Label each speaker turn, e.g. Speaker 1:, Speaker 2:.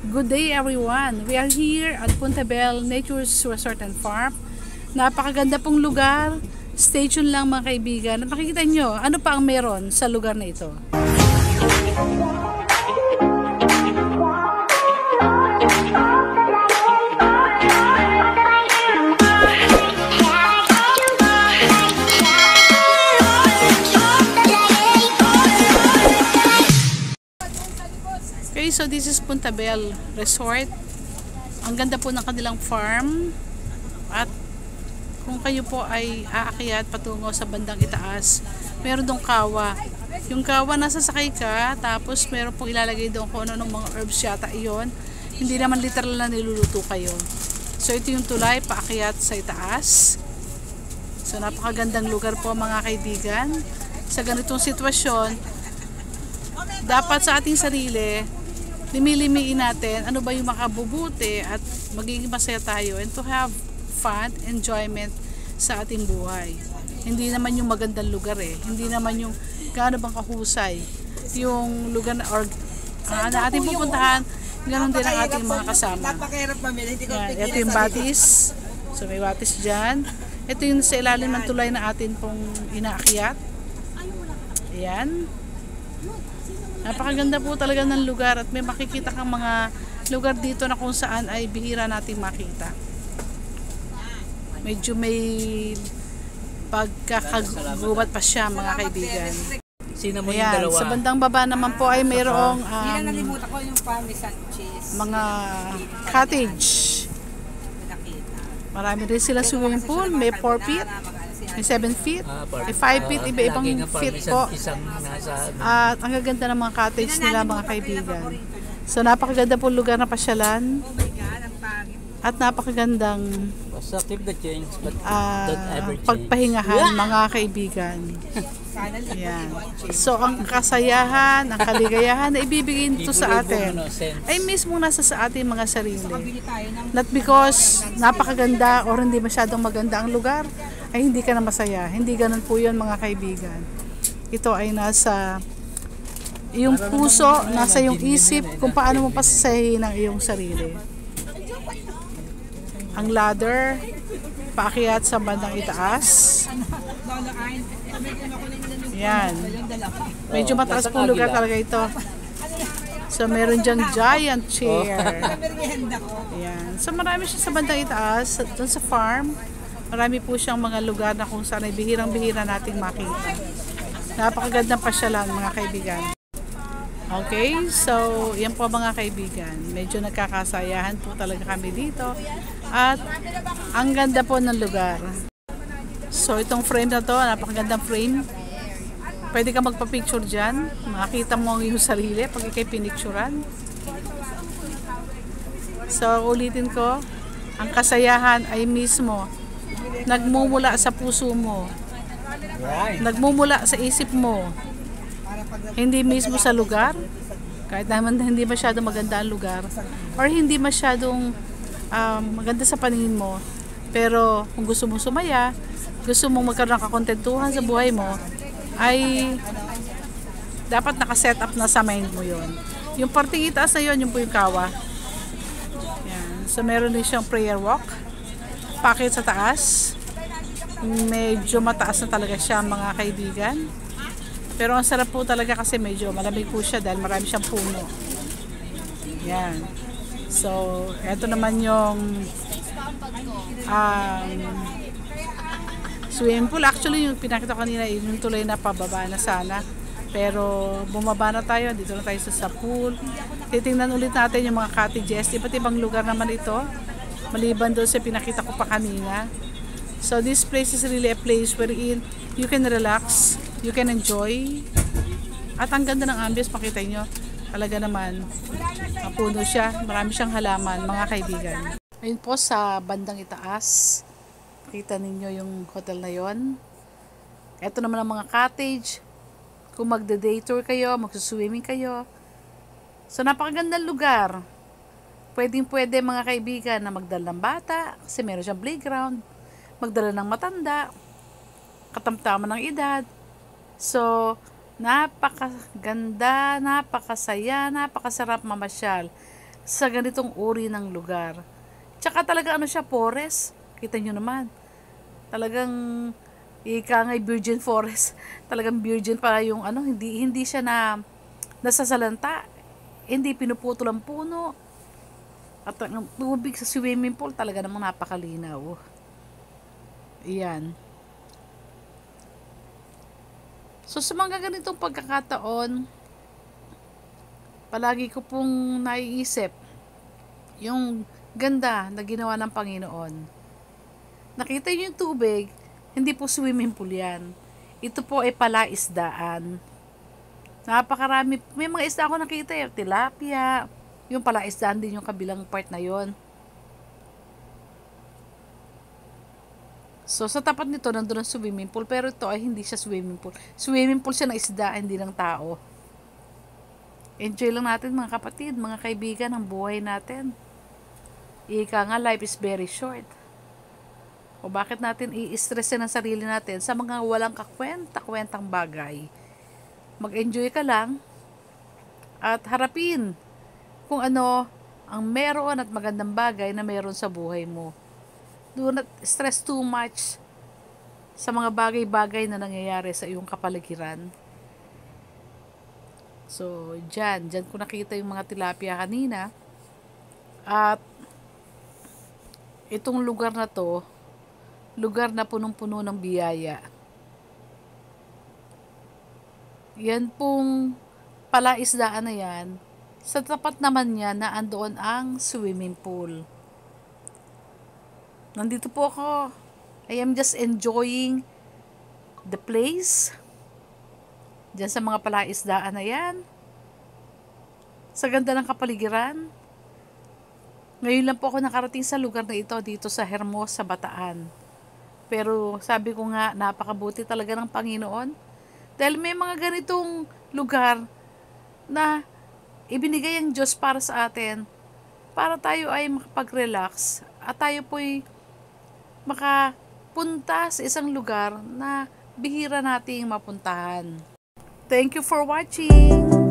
Speaker 1: Good day everyone! We are here at Puntabel Nature's Resort and Farm. Napakaganda pong lugar. Stay tuned lang mga kaibigan. At makikita nyo, ano pa ang meron sa lugar na ito. Okay, so this is Puntabel Resort. Ang ganda po ng kanilang farm. At kung kayo po ay aakyat patungo sa bandang itaas, meron dong kawa. Yung kawa nasa sakay ka, tapos meron pong ilalagay doon kung ano ng mga herbs yata iyon. Hindi naman literal na niluluto kayo. So ito yung tulay paakyat sa itaas. So napakagandang lugar po mga kaibigan. Sa ganitong sitwasyon, dapat sa ating sarili, limilimiin natin ano ba yung makabubuti at magiging masaya tayo and to have fun, enjoyment sa ating buhay. Hindi naman yung magandang lugar hindi naman yung gaano bang kahusay yung lugar na, or na ating pupuntahan, ganoon din ang ating mga kasama. Ito yung batis, so may batis dyan. Ito yung sa ilalim ng tulay na atin pong inaakyat. Ayan. Napakaganda po talaga ng lugar at may makikita kang mga lugar dito na kung saan ay bihira nating makita. Medyo may pagkakagubat pa siya mga kaibigan. Ayan, sa bandang baba naman po ay mayroong mga cottage. Marami rin sila swimming pool, may 4 feet. May 7 feet, may 5 feet, iba-ibang feet po. At ang gaganda ng mga cottage nila mga kaibigan. So napakaganda po lugar na pasyalan. At napakagandang pagpahingahan mga kaibigan. Ayan. So ang kasayahan, ang kaligayahan na ibibigay ito sa atin ay mismo nasa sa ating mga sarili. Not because napakaganda or hindi masyadong maganda ang lugar ay hindi ka na masaya. Hindi ganun po yun mga kaibigan. Ito ay nasa iyong puso, nasa iyong isip kung paano mo pasasayahin ang iyong sarili. Ang ladder paakyat sa bandang itaas. Yan. Medyo mataas pong lugar talaga ito. So meron dyang giant chair. Yan. So marami siya sa bandang itaas, doon sa farm. Marami po siyang mga lugar na kung saan ay bihirang-bihira nating makita. Napakagandang pasyalan mga kaibigan. Okay, so yan po mga kaibigan. Medyo nagkakasayahan po talaga kami dito. At ang ganda po ng lugar. So itong frame na to, napakagandang frame. Pwede ka magpa-picture dyan. Makita mo ang iyong sarili pag ikay pinicturan. So ulitin ko, ang kasayahan ay mismo nagmumula sa puso mo. Nagmumula sa isip mo. Hindi mismo sa lugar. Kahit naman hindi masyadong maganda ang lugar. Or hindi masyadong maganda sa paningin mo. Pero kung gusto mong sumaya, gusto mong magkaroon ng kakontentuhan sa buhay mo, ay dapat nakaset up na sa mind mo yon. Yung parting itaas na yon, yung po yung kawa. Yan. So meron din siyang prayer walk. Pakit sa taas. Medyo mataas na talaga siya mga kaibigan. Pero ang sarap po talaga kasi medyo malamig po siya dahil marami siyang puno. Yan. So, eto naman yung swimming pool. Actually, yung pinakita ko kanina, yung tulay na pababa na sana. Pero bumaba na tayo. Dito na tayo sa pool. Titingnan ulit natin yung mga cottages. Iba't ibang lugar naman ito. Maliban doon sa pinakita ko pa kanina. So, this place is really a place wherein you can relax. You can enjoy. At ang ganda ng ambience, makita nyo. Talaga naman, puno siya. Marami siyang halaman, mga kaibigan. Ayun po sa bandang itaas. Makita ninyo yung hotel na yon. Ito naman ang mga cottage. Kung magda-day tour kayo, magsuswimming kayo. So, napakagandang lugar. Pwedeng-pwede mga kaibigan na magdala ng bata kasi meron siyang playground. Magdala ng matanda. Katamtaman ng edad. So, napakaganda, napakasaya, napakasarap mamasyal. sa ganitong uri ng lugar. Tsaka talaga ano siya, forest. Kita nyo naman. Talagang ika ngay virgin forest. Talagang virgin pa yung ano, hindi siya na nasasalanta. Hindi pinuputol ang puno. At ang tubig sa swimming pool talaga namang napakalinaw. Iyan. So sa mga ganitong pagkakataon, palagi ko pong naiisip yung ganda na ginawa ng Panginoon. Nakita niyo yung tubig, hindi po swimming pool yan. Ito po ay palaisdaan. Napakarami, may mga isda ako nakita, tilapia, yung palaisdaan din yung kabilang part na yon. So, sa tapat nito, nandun ang swimming pool. Pero ito ay hindi siya swimming pool. Swimming pool siya ng isda, hindi ng tao. Enjoy lang natin mga kapatid, mga kaibigan, ang buhay natin. Ika nga, life is very short. O bakit natin i-stressin ang sarili natin sa mga walang kakwenta-kwentang bagay? Mag-enjoy ka lang at harapin kung ano ang meron at magandang bagay na meron sa buhay mo. Do not stress too much sa mga bagay-bagay na nangyayari sa iyong kapaligiran. So, dyan ko nakita yung mga tilapia kanina. At itong lugar na to, lugar na punong-puno ng biyaya. Yan pong palaisdaan na yan. Sa tapat naman niya na andoon ang swimming pool. Nandito po ako. I am just enjoying the place. Diyan sa mga palaisdaan na yan. Sa ganda ng kapaligiran. Ngayon lang po ako nakarating sa lugar na ito dito sa Hermosa, Bataan. Pero sabi ko nga, napakabuti talaga ng Panginoon. Dahil may mga ganitong lugar na ibinigay ang Diyos para sa atin. Para tayo ay makapag-relax. At tayo po'y makapunta sa isang lugar na bihira nating mapuntahan. Thank you for watching!